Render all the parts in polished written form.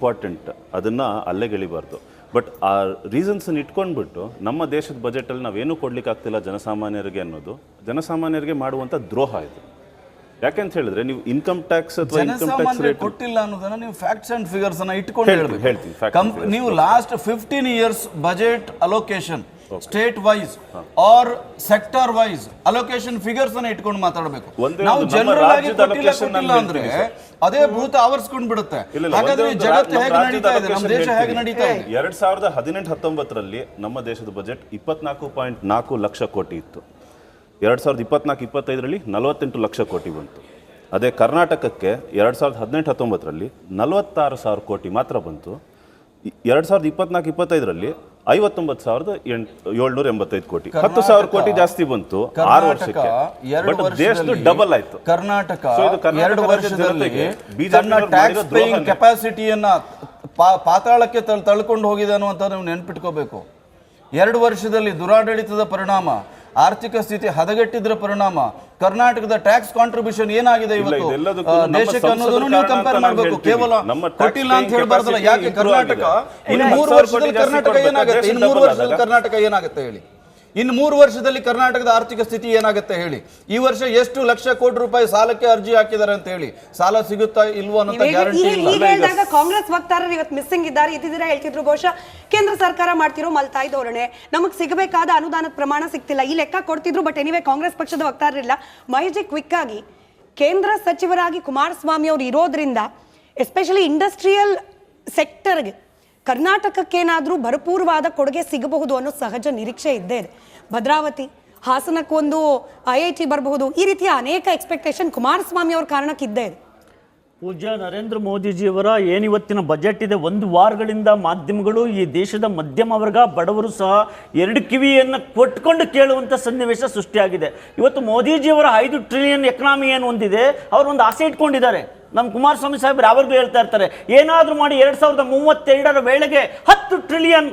Important, ಅದನ್ನು ಅಲ್ಲೆಗೆಳಿಬಾರ್ದು. But ಆ ರೀಸನ್ಸನ್ನು ಇಟ್ಕೊಂಡ್ಬಿಟ್ಟು ನಮ್ಮ ದೇಶದ ಬಜೆಟಲ್ಲಿ ನಾವೇನೂ ಕೊಡ್ಲಿಕ್ಕೆ ಆಗ್ತಿಲ್ಲ ಜನಸಾಮಾನ್ಯರಿಗೆ ಅನ್ನೋದು ಜನಸಾಮಾನ್ಯರಿಗೆ ಮಾಡುವಂಥ ದ್ರೋಹ ಇದು. ಯಾಕೆಂತ ಹೇಳಿದ್ರೆ ನೀವು ಇನ್ಕಮ್ ಟ್ಯಾಕ್ಸ್ ಅಥವಾ ಇನ್ಕಮ್ ಟ್ಯಾಕ್ಸ್ ರೇಟ್ ಕೊಟ್ಟಿಲ್ಲ ಅನ್ನೋದನ್ನ ನೀವು ಫ್ಯಾಕ್ಟ್ಸ್ ಅಂಡ್ ಫಿಗರ್ಸ್ ಅನ್ನ ಇಟ್ಕೊಂಡು ಹೇಳ್ತೀನಿ. ನೀವು last 15 years budget allocation state wise or sector wise allocation figures ಅನ್ನ ಇಟ್ಕೊಂಡು ಮಾತಾಡಬೇಕು. ನಾವು ಜನರಲ್ ಆಗಿ ಕೊಟ್ಟಿಲ್ಲ ಅಂದ್ರೆ ಅದೇ ಭೂತ ಆವರಿಸ್ಕೊಂಡು ಬಿಡುತ್ತೆ. ಹಾಗಾದ್ರೆ ಜಗತ್ತು ಹೇಗೆ ನಡೀತಾ ಇದೆ, ನಮ್ಮ ದೇಶ ಹೇಗೆ ನಡೀತಾ ಇದೆ? 2018-19 ನಮ್ಮ ದೇಶದ ಬಜೆಟ್ 24.4 ಲಕ್ಷ ಕೋಟಿ ಇತ್ತು. 2024-25 48 ಲಕ್ಷ ಕೋಟಿ ಬಂತು. ಅದೇ ಕರ್ನಾಟಕಕ್ಕೆ 2018-19 46,000 ಕೋಟಿ ಮಾತ್ರ ಬಂತು. 2024-25 59,785 ಕೋಟಿ, 10,000 ಕೋಟಿ ಜಾಸ್ತಿ ಬಂತು 6 ವರ್ಷಕ್ಕೆ. ಬಟ್ ದೇಶದ ಡಬಲ್ ಆಯ್ತು. ಕರ್ನಾಟಕ 2 ವರ್ಷದಲ್ಲಿ ತನ್ನ ಟ್ಯಾಕ್ಸ್ ಪೇಯಿಂಗ್ ಕೆಪಾಸಿಟಿಯನ್ನ ಪಾತಾಳಕ್ಕೆ ತಳ್ಕೊಂಡು ಹೋಗಿದೆ ಅನ್ನುವಂತ ನೀವು ನೆನ್ಪಿಟ್ಕೋಬೇಕು. 2 ವರ್ಷದಲ್ಲಿ ದುರಾಡಳಿತದ ಪರಿಣಾಮ, ಆರ್ಥಿಕ ಸ್ಥಿತಿ ಹದಗೆಟ್ಟಿದ್ರ ಪರಿಣಾಮ ಕರ್ನಾಟಕದ ಟ್ಯಾಕ್ಸ್ ಕಾಂಟ್ರಿಬ್ಯೂಷನ್ ಏನಾಗಿದೆ ಇವತ್ತು ದೇಶಕ್ಕೆ ಅನ್ನೋದನ್ನು ನೀವು ಕಂಪೇರ್ ಮಾಡಬೇಕು. ಕೇವಲ ಕೊಟ್ಟಿಲ್ಲ ಅಂತ ಹೇಳಬಾರ್ದಲ್ಲ. ಯಾಕೆ ಕರ್ನಾಟಕ ಇನ್ನು 3 ವರ್ಷದಲ್ಲಿ ಕರ್ನಾಟಕ ಏನಾಗುತ್ತೆ? ಇನ್ನು 3 ವರ್ಷದಲ್ಲಿ ಕರ್ನಾಟಕ ಏನಾಗುತ್ತೆ ಹೇಳಿ? ಇನ್ನು 3 ವರ್ಷದಲ್ಲಿ ಕರ್ನಾಟಕದ ಆರ್ಥಿಕ ಸ್ಥಿತಿ ಏನಾಗುತ್ತೆ ಹೇಳಿ? ಈ ವರ್ಷ ಎಷ್ಟು ಲಕ್ಷ ಕೋಟಿ ರೂಪಾಯಿ ಸಾಲಕ್ಕೆ ಅರ್ಜಿ ಹಾಕಿದ್ದಾರೆ ಅಂತ ಹೇಳಿ, ಸಾಲ ಸಿಗುತ್ತಾ ಇಲ್ವೋ ಅನ್ನೋ ಗ್ಯಾರಂಟಿ ಇಲ್ಲ. ಕಾಂಗ್ರೆಸ್ ವಕ್ತಾರರು ಇವತ್ತು ಮಿಸ್ಸಿಂಗ್ ಇದ್ದಾರೆ, ಇದ್ದಿದ್ರೆ ಹೇಳ್ತಿದ್ರು ಬಹುಶಃ ಕೇಂದ್ರ ಸರ್ಕಾರ ಮಾಡ್ತಿರೋ ಮಲ್ತಾಯಿ ಧೋರಣೆ, ನಮಗೆ ಸಿಗಬೇಕಾದ ಅನುದಾನದ ಪ್ರಮಾಣ ಸಿಗ್ತಿಲ್ಲ ಈ ಲೆಕ್ಕ ಕೊಡ್ತಿದ್ರು. ಬಟ್ ಎನಿವೆ ಕಾಂಗ್ರೆಸ್ ಪಕ್ಷದ ವಕ್ತಾರರಿಲ್ಲ. ಮಹೇಶ್ ಜಿ, ಕ್ವಿಕ್ ಆಗಿ, ಕೇಂದ್ರ ಸಚಿವರಾಗಿ ಕುಮಾರಸ್ವಾಮಿ ಅವರು ಇರೋದ್ರಿಂದ ಎಸ್ಪೆಷಲಿ ಇಂಡಸ್ಟ್ರಿಯಲ್ ಸೆಕ್ಟರ್ಗೆ ಕರ್ನಾಟಕಕ್ಕೇನಾದರೂ ಭರಪೂರವಾದ ಕೊಡುಗೆ ಸಿಗಬಹುದು ಅನ್ನೋ ಸಹಜ ನಿರೀಕ್ಷೆ ಇದ್ದೇ ಇದೆ. ಭದ್ರಾವತಿ, ಹಾಸನಕ್ಕೊಂದು IIT ಬರಬಹುದು, ಈ ರೀತಿಯ ಅನೇಕ ಎಕ್ಸ್ಪೆಕ್ಟೇಷನ್ ಕುಮಾರಸ್ವಾಮಿ ಅವ್ರ ಕಾರಣಕ್ಕಿದ್ದೇ ಇದೆ. ಪೂಜ್ಯ ನರೇಂದ್ರ ಮೋದಿಜಿಯವರ ಏನಿವತ್ತಿನ ಬಜೆಟ್ ಇದೆ, 1 ವಾರಗಳಿಂದ ಮಾಧ್ಯಮಗಳು ಈ ದೇಶದ ಮಧ್ಯಮ ವರ್ಗ ಬಡವರು ಸಹ 2 ಕಿವಿಯನ್ನು ಕೊಟ್ಕೊಂಡು ಕೇಳುವಂಥ ಸನ್ನಿವೇಶ ಸೃಷ್ಟಿಯಾಗಿದೆ. ಇವತ್ತು ಮೋದಿಜಿಯವರ 5 ಟ್ರಿಲಿಯನ್ ಎಕನಾಮಿ ಏನು ಹೊಂದಿದೆ, ಅವರು ಒಂದು ಆಸೆ ಇಟ್ಕೊಂಡಿದ್ದಾರೆ. ನಮ್ಮ ಕುಮಾರಸ್ವಾಮಿ ಸಾಹೇಬ್ರು ಯಾವಾಗಲೂ ಹೇಳ್ತಾ ಇರ್ತಾರೆ, ಏನಾದರೂ ಮಾಡಿ 2032 ವೇಳೆಗೆ $10 ಟ್ರಿಲಿಯನ್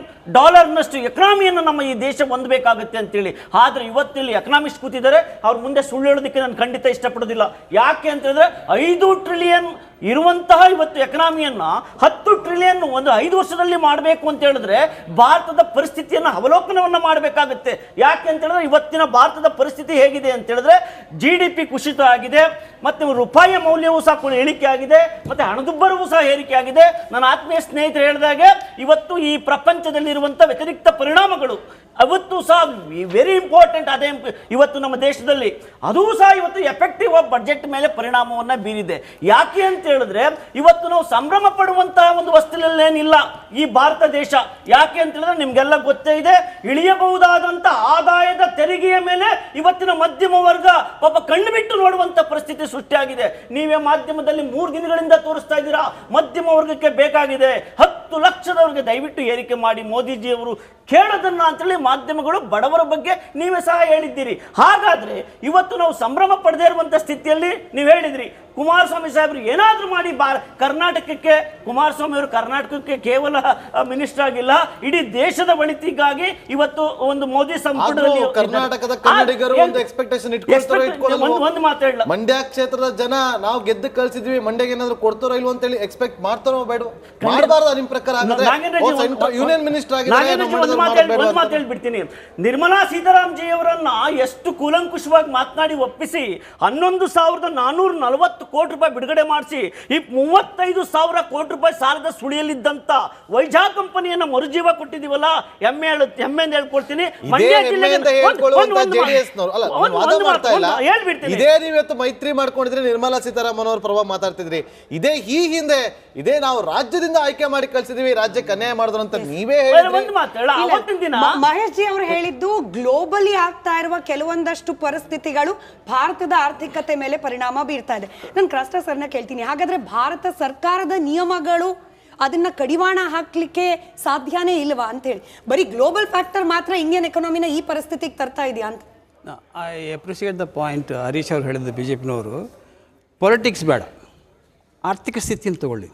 ಎಕನಾಮಿಯನ್ನು ನಮ್ಮ ಈ ದೇಶ ಹೊಂದಬೇಕಾಗುತ್ತೆ ಅಂತೇಳಿ. ಆದರೆ ಇವತ್ತಿಲ್ಲಿ ಎಕನಾಮಿಸ್ಟ್ ಕೂತಿದ್ದಾರೆ, ಅವ್ರ ಮುಂದೆ ಸುಳ್ಳು ಹೇಳೋದಕ್ಕೆ ನಾನು ಖಂಡಿತ ಇಷ್ಟಪಡೋದಿಲ್ಲ. ಯಾಕೆ ಅಂತ ಹೇಳಿದ್ರೆ 5 ಟ್ರಿಲಿಯನ್ ಇರುವಂತಹ ಇವತ್ತು ಎಕನಾಮಿಯನ್ನು 10 ಟ್ರಿಲಿಯನ್ ಒಂದು 5 ವರ್ಷದಲ್ಲಿ ಮಾಡಬೇಕು ಅಂತ ಹೇಳಿದ್ರೆ ಭಾರತದ ಪರಿಸ್ಥಿತಿಯನ್ನು ಅವಲೋಕನವನ್ನು ಮಾಡಬೇಕಾಗುತ್ತೆ. ಯಾಕೆ ಅಂತ ಹೇಳಿದ್ರೆ ಇವತ್ತಿನ ಭಾರತದ ಪರಿಸ್ಥಿತಿ ಹೇಗಿದೆ ಅಂತ ಹೇಳಿದ್ರೆ GDP ಕುಸಿತ ಆಗಿದೆ, ಮತ್ತು ರೂಪಾಯಿಯ ಮೌಲ್ಯವೂ ಸಹ ಇಳಿಕೆ ಆಗಿದೆ, ಮತ್ತು ಹಣದುಬ್ಬರವೂ ಸಹ ಏರಿಕೆ ಆಗಿದೆ. ನನ್ನ ಆತ್ಮೀಯ ಸ್ನೇಹಿತರು ಹೇಳಿದಾಗೆ ಇವತ್ತು ಈ ಪ್ರಪಂಚದಲ್ಲಿರುವಂಥ ವ್ಯತಿರಿಕ್ತ ಪರಿಣಾಮಗಳು ಅವತ್ತು ಸಹ ವೆರಿ ಇಂಪಾರ್ಟೆಂಟ್. ಅದೇ ಇವತ್ತು ನಮ್ಮ ದೇಶದಲ್ಲಿ ಅದೂ ಸಹ ಇವತ್ತು ಎಫೆಕ್ಟಿವ್ ಆಫ್ ಬಜೆಟ್ ಮೇಲೆ ಪರಿಣಾಮವನ್ನು ಬೀರಿದೆ. ಯಾಕೆ ಅಂತ ಹೇಳಿದ್ರೆ ಇವತ್ತು ನಾವು ಸಂಭ್ರಮ ಪಡುವಂತಹ ಒಂದು ವಸ್ತುಗಳೇನಿಲ್ಲ ಈ ಭಾರತ ದೇಶ. ಯಾಕೆ ಅಂತ ಹೇಳಿದ್ರೆ ನಿಮ್ಗೆಲ್ಲ ಗೊತ್ತೇ ಇದೆ, ಇಳಿಯಬಹುದಾದಂಥ ಆದಾಯದ ತೆರಿಗೆಯ ಮೇಲೆ ಇವತ್ತಿನ ಮಧ್ಯಮ ವರ್ಗ ಪಾಪ ಕಣ್ಣು ಬಿಟ್ಟು ನೋಡುವಂಥ ಪರಿಸ್ಥಿತಿ ಸೃಷ್ಟಿಯಾಗಿದೆ. ನೀವೇ ಮಾಧ್ಯಮದಲ್ಲಿ 3 ದಿನಗಳಿಂದ ತೋರಿಸ್ತಾ ಇದ್ದೀರಾ, ಮಧ್ಯಮ ವರ್ಗಕ್ಕೆ ಬೇಕಾಗಿದೆ 10 ಲಕ್ಷದವರೆಗೆ ದಯವಿಟ್ಟು ಏರಿಕೆ ಮಾಡಿ ಮೋದಿಜಿಯವರು ಕೇಳೋದನ್ನ ಅಂತೇಳಿ ಮಾಧ್ಯಮಗಳು ಬಡವರ ಬಗ್ಗೆ ನೀವೇ ಸಹ ಹೇಳಿದ್ದೀರಿ. ಹಾಗಾದ್ರೆ ಇವತ್ತು ನಾವು ಸಂಭ್ರಮ ಪಡೆದೇ ಇರುವಂಥ ಸ್ಥಿತಿಯಲ್ಲಿ ನೀವು ಹೇಳಿದ್ರಿ ಕುಮಾರಸ್ವಾಮಿ ಸಾಹೇಬರು ಏನಾದರೂ ಮಾಡಿ ಕರ್ನಾಟಕಕ್ಕೆ, ಕುಮಾರಸ್ವಾಮಿ ಅವರು ಕರ್ನಾಟಕಕ್ಕೆ ಕೇವಲ ಮಿನಿಸ್ಟರ್ ಆಗಿಲ್ಲ, ಇಡೀ ದೇಶದ ಒಳಿತಿಗಾಗಿ ಇವತ್ತು ಒಂದು ಮೋದಿ ಸಂಪುಟದಲ್ಲಿ ಕರ್ನಾಟಕದ ಕನ್ನಡಿಗರು ಒಂದು ಎಕ್ಸ್ಪೆಕ್ಟೇಷನ್ ಒಂದು ಮಾತಾಡಲ್ಲ. ಮಂಡ್ಯ ಕ್ಷೇತ್ರದ ಜನ ನಾವು ಗೆದ್ದು ಕಳ್ಸಿದ್ವಿ, ಮಂಡ್ಯಗೆ ಏನಾದ್ರು ಕೊಡ್ತಾರೋ ಇಲ್ವೋ ಅಂತ ಹೇಳಿ ಎಕ್ಸ್ಪೆಕ್ಟ್ ಮಾಡ್ತಾರೋ ಬೇಡ ಮಾಡಬಾರ್ದು ನಿಮ್ ಪ್ರಕಾರ? ಯೂನಿಯನ್ ಮಿನಿಸ್ಟರ್ ಒಂದು ಮಾತು ಹೇಳ್ಬಿಡ್ತೀನಿ. ನಿರ್ಮಲಾ ಸೀತಾರಾಮ್ ಜಿ ಅವರನ್ನ ಎಷ್ಟು ಕೂಲಂಕುಷವಾಗಿ ಮಾತನಾಡಿ ಒಪ್ಪಿಸಿ 11,440 ಕೋಟಿ ರೂಪಾಯಿ ಬಿಡುಗಡೆ ಮಾಡಿಸಿ ಈ 35,000 ಕೋಟಿ ರೂಪಾಯಿ ಸಾಲದ ಸುಳಿಯಲ್ಲಿದ್ದಂತ ವೈಜಾಗ್ ಕಂಪನಿಯನ್ನ ಮರುಜೀವ ಕೊಟ್ಟಿದೀವಲ್ಲ, ಹೆಮ್ಮೆಯಿಂದ ಹೇಳ್ಕೊಳ್ತೀನಿ. ಇದೇ ನೀವತ್ತು ಮೈತ್ರಿ ಮಾಡ್ಕೊಂಡಿದ್ರೆ ನಿರ್ಮಲಾ ಸೀತಾರಾಮನ್ ಅವ್ರ ಪರವಾಗಿ ಮಾತಾಡ್ತಿದ್ರಿ. ಇದೇ ಈ ಹಿಂದೆ ಇದೇ ನಾವು ರಾಜ್ಯದಿಂದ ಆಯ್ಕೆ ಮಾಡಿ ಕಳ್ಸಿದೀವಿ, ರಾಜ್ಯಕ್ಕೆ ಅನ್ಯಾಯ ಮಾಡಿದ್ರು ಅಂತ ನೀವೇ ಮಹೇಶ್ ಜಿ ಅವರು ಹೇಳಿದ್ದು ಗ್ಲೋಬಲಿ ಆಗ್ತಾ ಇರುವ ಕೆಲವೊಂದಷ್ಟು ಪರಿಸ್ಥಿತಿಗಳು ಭಾರತದ ಆರ್ಥಿಕತೆ ಮೇಲೆ ಪರಿಣಾಮ ಬೀರ್ತಾ ಇದೆ. ನಾನು ಕ್ರಾಸ್ಟಾ ಸರ್ನ ಕೇಳ್ತೀನಿ, ಹಾಗಾದ್ರೆ ಭಾರತ ಸರ್ಕಾರದ ನಿಯಮಗಳು ಅದನ್ನ ಕಡಿವಾಣ ಹಾಕ್ಲಿಕ್ಕೆ ಸಾಧ್ಯನೇ ಇಲ್ವಾ ಅಂತ ಹೇಳಿ? ಬರೀ ಗ್ಲೋಬಲ್ ಫ್ಯಾಕ್ಟರ್ ಮಾತ್ರ ಇಂಡಿಯನ್ ಎಕಾನಮಿನ ಈ ಪರಿಸ್ಥಿತಿಗೆ ತರ್ತಾ ಇದೆಯಾ ಅಂತ? I appreciate the point Harish ಅವರು ಹೇಳಿದ್ದು. BJPನವರು ಪೊಲಿಟಿಕ್ಸ್ ಬೇಡ, ಆರ್ಥಿಕ ಸ್ಥಿತಿಯನ್ನು ತಗೊಳ್ಳಿ.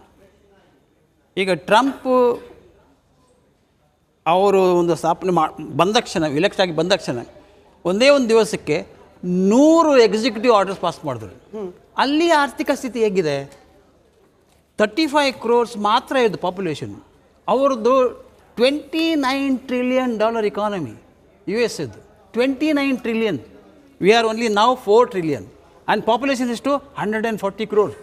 ಈಗ ಟ್ರಂಪ್ ಅವರು ಒಂದು ಸ್ಥಾಪನೆ ಬಂದ ಕ್ಷಣ, ಇಲೆಕ್ಟ್ ಆಗಿ ಬಂದ ಕ್ಷಣ ಒಂದೇ ಒಂದು ದಿವಸಕ್ಕೆ 100 ಎಕ್ಸಿಕ್ಯೂಟಿವ್ ಆರ್ಡರ್ಸ್ ಪಾಸ್ ಮಾಡಿದ್ರು. ಅಲ್ಲಿ ಆರ್ಥಿಕ ಸ್ಥಿತಿ ಹೇಗಿದೆ? 35 crores ಮಾತ್ರ ಇದು ಪಾಪ್ಯುಲೇಷನ್. ಅವ್ರದ್ದು $29 trillion economy, US ಇದು 29 trillion. We are only now 4 trillion. And population is to 140 crore.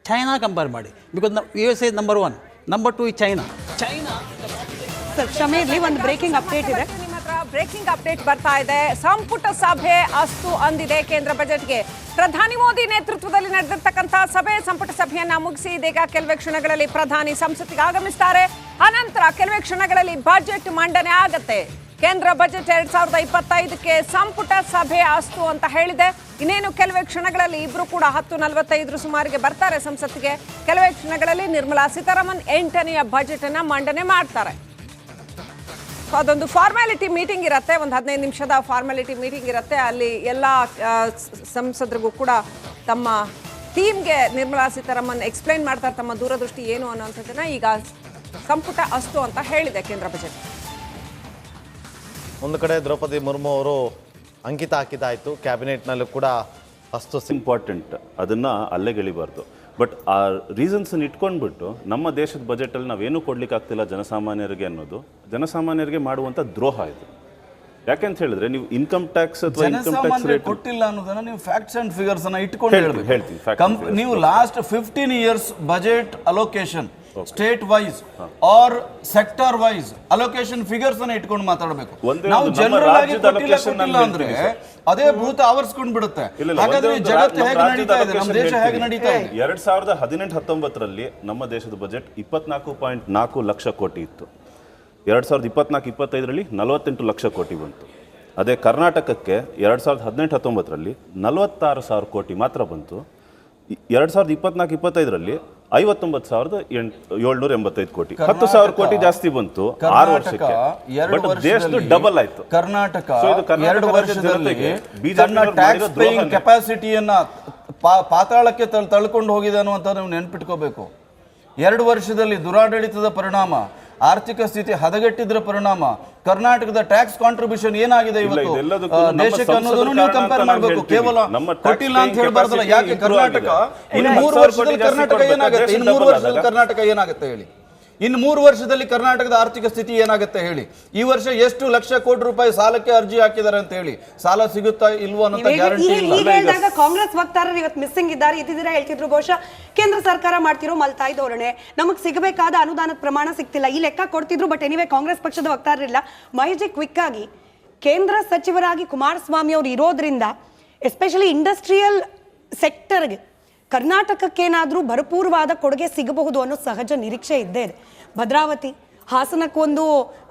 China compare ಮಾಡಿ, because US is number 1, number 2 is China. Sir ಕ್ಷಮೆ ಇರಲಿ, ಒಂದು ಬ್ರೇಕಿಂಗ್ ಅಪ್ಡೇಟ್ ಇದೆ. ನಿಮ್ಮ ಹತ್ರ ಬ್ರೇಕಿಂಗ್ ಅಪ್ಡೇಟ್ ಬರ್ತಾ ಇದೆ. ಸಂಪುಟ ಸಭೆ ಅಸ್ತು ಅಂದಿದೆ ಕೇಂದ್ರ ಬಜೆಟ್ಗೆ. ಪ್ರಧಾನಿ ಮೋದಿ ನೇತೃತ್ವದಲ್ಲಿ ನಡೆದಿರ್ತಕ್ಕಂಥ ಸಭೆ, ಸಂಪುಟ ಸಭೆಯನ್ನ ಮುಗಿಸಿ ಇದೀಗ ಕೆಲವೇ ಕ್ಷಣಗಳಲ್ಲಿ ಪ್ರಧಾನಿ ಸಂಸತ್ತಿಗೆ ಆಗಮಿಸ್ತಾರೆ. ಅನಂತರ ಕೆಲವೇ ಕ್ಷಣಗಳಲ್ಲಿ ಬಜೆಟ್ ಮಂಡನೆ ಆಗತ್ತೆ. ಕೇಂದ್ರ ಬಜೆಟ್ 2025ಕ್ಕೆ ಸಂಪುಟ ಸಭೆ ಅಸ್ತು ಅಂತ ಹೇಳಿದೆ. ಇನ್ನೇನು ಕೆಲವೇ ಕ್ಷಣಗಳಲ್ಲಿ ಇಬ್ರು ಕೂಡ 10:45 ಸುಮಾರಿಗೆ ಬರ್ತಾರೆ ಸಂಸತ್ತಿಗೆ. ಕೆಲವೇ ಕ್ಷಣಗಳಲ್ಲಿ ನಿರ್ಮಲಾ ಸೀತಾರಾಮನ್ 8ನೇ ಬಜೆಟ್ ಅನ್ನ ಮಂಡನೆ ಮಾಡ್ತಾರೆ. ಅದೊಂದು ಫಾರ್ಮ್ಯಾಲಿಟಿ ಮೀಟಿಂಗ್ ಇರುತ್ತೆ, ಒಂದು 15 ನಿಮಿಷದ ಫಾರ್ಮ್ಯಾಲಿಟಿ ಮೀಟಿಂಗ್ ಇರುತ್ತೆ. ಅಲ್ಲಿ ಎಲ್ಲ ಸಂಸದರಿಗೂ ಕೂಡ ತಮ್ಮ ಟೀಮ್ಗೆ ನಿರ್ಮಲಾ ಸೀತಾರಾಮನ್ ಎಕ್ಸ್ಪ್ಲೈನ್ ಮಾಡ್ತಾರೆ ತಮ್ಮ ದೂರದೃಷ್ಟಿ ಏನು ಅನ್ನೋಂಥದ್ದನ್ನ. ಈಗ ಸಂಪುಟ ಅಸ್ತು ಅಂತ ಹೇಳಿದೆ ಕೇಂದ್ರ ಬಜೆಟ್. ಒಂದು ಕಡೆ ದ್ರೌಪದಿ ಮುರ್ಮು ಅವರು ಅಂಕಿತ ಹಾಕಿದ್ದಾಯಿತು, ಕ್ಯಾಬಿನೆಟ್ನಲ್ಲೂ ಕೂಡ ಅಷ್ಟು ಇಂಪಾರ್ಟೆಂಟ್, ಅದನ್ನು ಅಲ್ಲೆಗೆಳಿಬಾರ್ದು. ಬಟ್ ಆ ರೀಸನ್ಸನ್ನು ಇಟ್ಕೊಂಡ್ಬಿಟ್ಟು ನಮ್ಮ ದೇಶದ ಬಜೆಟಲ್ಲಿ ನಾವೇನು ಕೊಡ್ಲಿಕ್ಕೆ ಆಗ್ತಿಲ್ಲ ಜನಸಾಮಾನ್ಯರಿಗೆ ಅನ್ನೋದು ಜನಸಾಮಾನ್ಯರಿಗೆ ಮಾಡುವಂಥ ದ್ರೋಹ ಇದು. ಯಾಕೆಂತ ಹೇಳಿದ್ರೆ ನೀವು ಇನ್ಕಮ್ ಟ್ಯಾಕ್ಸ್ ಅಥವಾ ಇನ್ಕಮ್ ಟ್ಯಾಕ್ಸ್ ರೇಟ್ ಕೊಟ್ಟಿಲ್ಲ ಅನ್ನೋದನ್ನ ನೀವು ಫ್ಯಾಕ್ಟ್ಸ್ ಅಂಡ್ ಫಿಗರ್ಸ್ ಅನ್ನ ಇಟ್ಕೊಂಡು ಹೇಳ್ತೀನಿ. ನೀವು last 15 years budget allocation state wise or sector wise allocation figures ಅನ್ನ ಇಟ್ಕೊಂಡು ಮಾತಾಡಬೇಕು. ನಾವು ಜನರಲ್ ಆಗಿ ಕೊಟ್ಟಿಲ್ಲ ಅಂದ್ರೆ ಅದೇ ಭೂತ ಆವರಿಸ್ಕೊಂಡು ಬಿಡುತ್ತೆ. ಹಾಗಾದ್ರೆ ಜಗತ್ತು ಹೇಗೆ ನಡೀತಾ ಇದೆ, ನಮ್ಮ ದೇಶ ಹೇಗೆ ನಡೀತಾ ಇದೆ? 2018-19ರಲ್ಲಿ ನಮ್ಮ ದೇಶದ ಬಜೆಟ್ 24.4 ಲಕ್ಷ ಕೋಟಿ ಇತ್ತು. 2024-25ರಲ್ಲಿ 48 ಲಕ್ಷ ಕೋಟಿ ಬಂತು. ಅದೇ ಕರ್ನಾಟಕಕ್ಕೆ 2018-19ರಲ್ಲಿ 46,000 ಕೋಟಿ ಮಾತ್ರ ಬಂತು. 2024-25ರಲ್ಲಿ 59,785 ಕೋಟಿ, 10,000 ಕೋಟಿ ಜಾಸ್ತಿ ಬಂತು 6 ವರ್ಷಕ್ಕೆ. ಬಟ್ ದೇಶದ ಡಬಲ್ ಆಯ್ತು. ಕರ್ನಾಟಕ 2 ವರ್ಷದಲ್ಲಿ ತನ್ನ ಟ್ಯಾಕ್ಸ್ ಪೇಯಿಂಗ್ ಕೆಪಾಸಿಟಿಯನ್ನ ಪಾತಾಳಕ್ಕೆ ತಳ್ಕೊಂಡು ಹೋಗಿದೆ ಅನ್ನುವಂತ ನೀವು ನೆನ್ಪಿಟ್ಕೋಬೇಕು. 2 ವರ್ಷದಲ್ಲಿ ದುರಾಡಳಿತದ ಪರಿಣಾಮ, ಆರ್ಥಿಕ ಸ್ಥಿತಿ ಹದಗೆಟ್ಟಿದ್ರ ಪರಿಣಾಮ ಕರ್ನಾಟಕದ ಟ್ಯಾಕ್ಸ್ ಕಾಂಟ್ರಿಬ್ಯೂಷನ್ ಏನಾಗಿದೆ ಇವತ್ತು ದೇಶಕ್ಕೆ ಅನ್ನೋದನ್ನು ನೀವು ಕಂಪೇರ್ ಮಾಡಬೇಕು. ಕೇವಲ ಕೊಟ್ಟಿಲ್ಲ ಅಂತ ಹೇಳಬಾರ್ದಲ್ಲ. ಯಾಕೆ ಕರ್ನಾಟಕ ಇನ್ನು 3 ವರ್ಷದಲ್ಲಿ ಕರ್ನಾಟಕ ಏನಾಗುತ್ತೆ? ಇನ್ನು 3 ವರ್ಷದಲ್ಲಿ ಕರ್ನಾಟಕ ಏನಾಗುತ್ತೆ ಹೇಳಿ? ಇನ್ನು 3 ವರ್ಷದಲ್ಲಿ ಕರ್ನಾಟಕದ ಆರ್ಥಿಕ ಸ್ಥಿತಿ ಏನಾಗುತ್ತೆ ಹೇಳಿ? ಈ ವರ್ಷ ಎಷ್ಟು ಲಕ್ಷ ಕೋಟಿ ರೂಪಾಯಿ ಸಾಲಕ್ಕೆ ಅರ್ಜಿ ಹಾಕಿದ್ದಾರೆ ಅಂತ ಹೇಳಿ, ಸಾಲ ಸಿಗುತ್ತಾ ಇಲ್ವೋ ಅನ್ನೋ ಗ್ಯಾರಂಟಿ ಇಲ್ಲ. ಕಾಂಗ್ರೆಸ್ ವಕ್ತಾರರು ಇವತ್ತು ಮಿಸ್ಸಿಂಗ್ ಇದ್ದಾರೆ, ಇದ್ದಿದ್ದೀರಾ ಹೇಳ್ತಿದ್ರು. ಬಹುಶಃ ಕೇಂದ್ರ ಸರ್ಕಾರ ಮಾಡ್ತಿರೋ ಮಲ್ತಾಯಿ ಧೋರಣೆ, ನಮಗೆ ಸಿಗಬೇಕಾದ ಅನುದಾನದ ಪ್ರಮಾಣ ಸಿಗ್ತಿಲ್ಲ ಈ ಲೆಕ್ಕ ಕೊಡ್ತಿದ್ರು. ಬಟ್ ಎನಿವೆ ಕಾಂಗ್ರೆಸ್ ಪಕ್ಷದ ವಕ್ತಾರರಿಲ್ಲ. ಮಹೇಶ್ ಕ್ವಿಕ್ ಆಗಿ ಕೇಂದ್ರ ಸಚಿವರಾಗಿ ಕುಮಾರಸ್ವಾಮಿ ಅವರು ಇರೋದ್ರಿಂದ ಎಸ್ಪೆಷಲಿ ಇಂಡಸ್ಟ್ರಿಯಲ್ ಸೆಕ್ಟರ್ಗೆ ಕರ್ನಾಟಕಕ್ಕೇನಾದರೂ ಭರಪೂರವಾದ ಕೊಡುಗೆ ಸಿಗಬಹುದು ಅನ್ನೋ ಸಹಜ ನಿರೀಕ್ಷೆ ಇದ್ದೇ ಇದೆ. ಭದ್ರಾವತಿ, ಹಾಸನಕ್ಕೊಂದು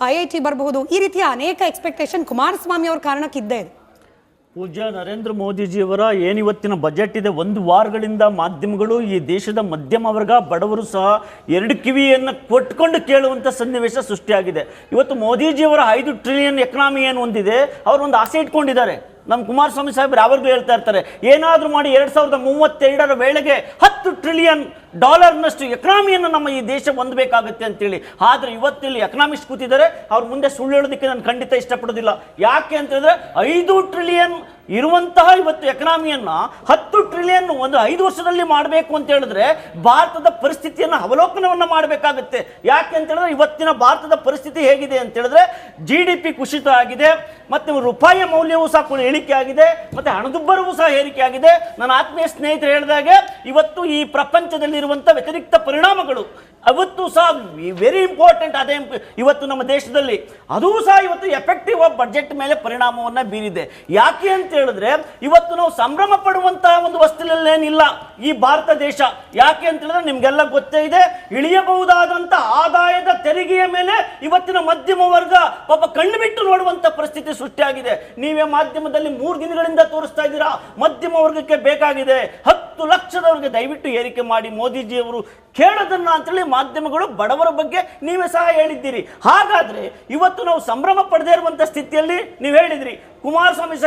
IIT ಬರಬಹುದು, ಈ ರೀತಿಯ ಅನೇಕ ಎಕ್ಸ್ಪೆಕ್ಟೇಷನ್ ಕುಮಾರಸ್ವಾಮಿ ಅವ್ರ ಕಾರಣಕ್ಕೆ ಇದ್ದೇ ಇದೆ. ಪೂಜ್ಯ ನರೇಂದ್ರ ಮೋದಿಜಿಯವರ ಏನಿವತ್ತಿನ ಬಜೆಟ್ ಇದೆ, 1 ವಾರಗಳಿಂದ ಮಾಧ್ಯಮಗಳು ಈ ದೇಶದ ಮಧ್ಯಮ ವರ್ಗ ಬಡವರು ಸಹ 2 ಕಿವಿಯನ್ನು ಕೊಟ್ಕೊಂಡು ಕೇಳುವಂಥ ಸನ್ನಿವೇಶ ಸೃಷ್ಟಿಯಾಗಿದೆ. ಇವತ್ತು ಮೋದಿಜಿಯವರ 5 ಟ್ರಿಲಿಯನ್ ಎಕನಾಮಿ ಏನು ಹೊಂದಿದೆ, ಅವರು ಒಂದು ಆಸೆ ಇಟ್ಕೊಂಡಿದ್ದಾರೆ. ನಮ್ಮ ಕುಮಾರಸ್ವಾಮಿ ಸಾಹೇಬ್ರು ಯಾವಾಗಲೂ ಹೇಳ್ತಾ ಇರ್ತಾರೆ, ಏನಾದರೂ ಮಾಡಿ 2032ರ ವೇಳೆಗೆ $10 ಟ್ರಿಲಿಯನ್ ಎಕನಾಮಿಯನ್ನು ನಮ್ಮ ಈ ದೇಶ ಹೊಂದಬೇಕಾಗುತ್ತೆ ಅಂತೇಳಿ. ಆದರೆ ಇವತ್ತಿಲ್ಲಿ ಎಕನಾಮಿಸ್ಟ್ ಕೂತಿದ್ದಾರೆ, ಅವ್ರ ಮುಂದೆ ಸುಳ್ಳು ಹೇಳೋದಕ್ಕೆ ನಾನು ಖಂಡಿತ ಇಷ್ಟಪಡೋದಿಲ್ಲ. ಯಾಕೆ ಅಂತಂದರೆ 5 ಟ್ರಿಲಿಯನ್ ಇರುವಂತಹ ಇವತ್ತು ಎಕನಾಮಿಯನ್ನು 10 ಟ್ರಿಲಿಯನ್ ಒಂದು 5 ವರ್ಷದಲ್ಲಿ ಮಾಡಬೇಕು ಅಂತ ಹೇಳಿದ್ರೆ ಭಾರತದ ಪರಿಸ್ಥಿತಿಯನ್ನು ಅವಲೋಕನವನ್ನು ಮಾಡಬೇಕಾಗುತ್ತೆ. ಯಾಕೆ ಅಂತ ಹೇಳಿದ್ರೆ ಇವತ್ತಿನ ಭಾರತದ ಪರಿಸ್ಥಿತಿ ಹೇಗಿದೆ ಅಂತ ಹೇಳಿದ್ರೆ GDP ಕುಸಿತ ಆಗಿದೆ, ಮತ್ತು ರೂಪಾಯಿಯ ಮೌಲ್ಯವೂ ಸಹ ಏರಿಕೆ ಆಗಿದೆ, ಮತ್ತು ಹಣದುಬ್ಬರವೂ ಸಹ ಏರಿಕೆ ಆಗಿದೆ. ನನ್ನ ಆತ್ಮೀಯ ಸ್ನೇಹಿತರು ಹೇಳಿದಾಗೆ ಇವತ್ತು ಈ ಪ್ರಪಂಚದಲ್ಲಿರುವಂಥ ವ್ಯತಿರಿಕ್ತ ಪರಿಣಾಮಗಳು ಅವತ್ತು ಸಹ ವೆರಿ ಇಂಪಾರ್ಟೆಂಟ್. ಅದೇ ಇವತ್ತು ನಮ್ಮ ದೇಶದಲ್ಲಿ ಅದೂ ಸಹ ಇವತ್ತು ಎಫೆಕ್ಟಿವ್ ಆಫ್ ಬಜೆಟ್ ಮೇಲೆ ಪರಿಣಾಮವನ್ನು ಬೀರಿದೆ. ಯಾಕೆ ಅಂತ ಹೇಳಿದ್ರೆ ಇವತ್ತು ನಾವು ಸಂಭ್ರಮ ಪಡುವಂತಹ ಒಂದು ವಸ್ತುಗಳೇನಿಲ್ಲ ಈ ಭಾರತ ದೇಶ. ಯಾಕೆ ಅಂತ ಹೇಳಿದ್ರೆ ನಿಮ್ಗೆಲ್ಲ ಗೊತ್ತೇ ಇದೆ, ಇಳಿಯಬಹುದಾದಂಥ ಆದಾಯದ ತೆರಿಗೆಯ ಮೇಲೆ ಇವತ್ತಿನ ಮಧ್ಯಮ ವರ್ಗ ಪಾಪ ಕಣ್ಣು ಬಿಟ್ಟು ನೋಡುವಂಥ ಪರಿಸ್ಥಿತಿ ಸೃಷ್ಟಿಯಾಗಿದೆ. ನೀವೇ ಮಾಧ್ಯಮದಲ್ಲಿ 3 ದಿನಗಳಿಂದ ತೋರಿಸ್ತಾ ಇದ್ದೀರಾ, ಮಧ್ಯಮ ವರ್ಗಕ್ಕೆ ಬೇಕಾಗಿದೆ 10 ಲಕ್ಷದವರೆಗೆ ದಯವಿಟ್ಟು ಏರಿಕೆ ಮಾಡಿ ಮೋದಿಜಿಯವರು ಕೇಳೋದನ್ನ ಅಂತೇಳಿ ಮಾಧ್ಯಮಗಳು ಬಡವರ ಬಗ್ಗೆ ನೀವೇ ಸಹ ಹೇಳಿದ್ದೀರಿ. ಹಾಗಾದ್ರೆ ಇವತ್ತು ನಾವು ಸಂಭ್ರಮ ಪಡೆದೇ ಇರುವಂಥ ಸ್ಥಿತಿಯಲ್ಲಿ ನೀವು ಹೇಳಿದ್ರಿ ಕುಮಾರಸ್ವಾಮಿ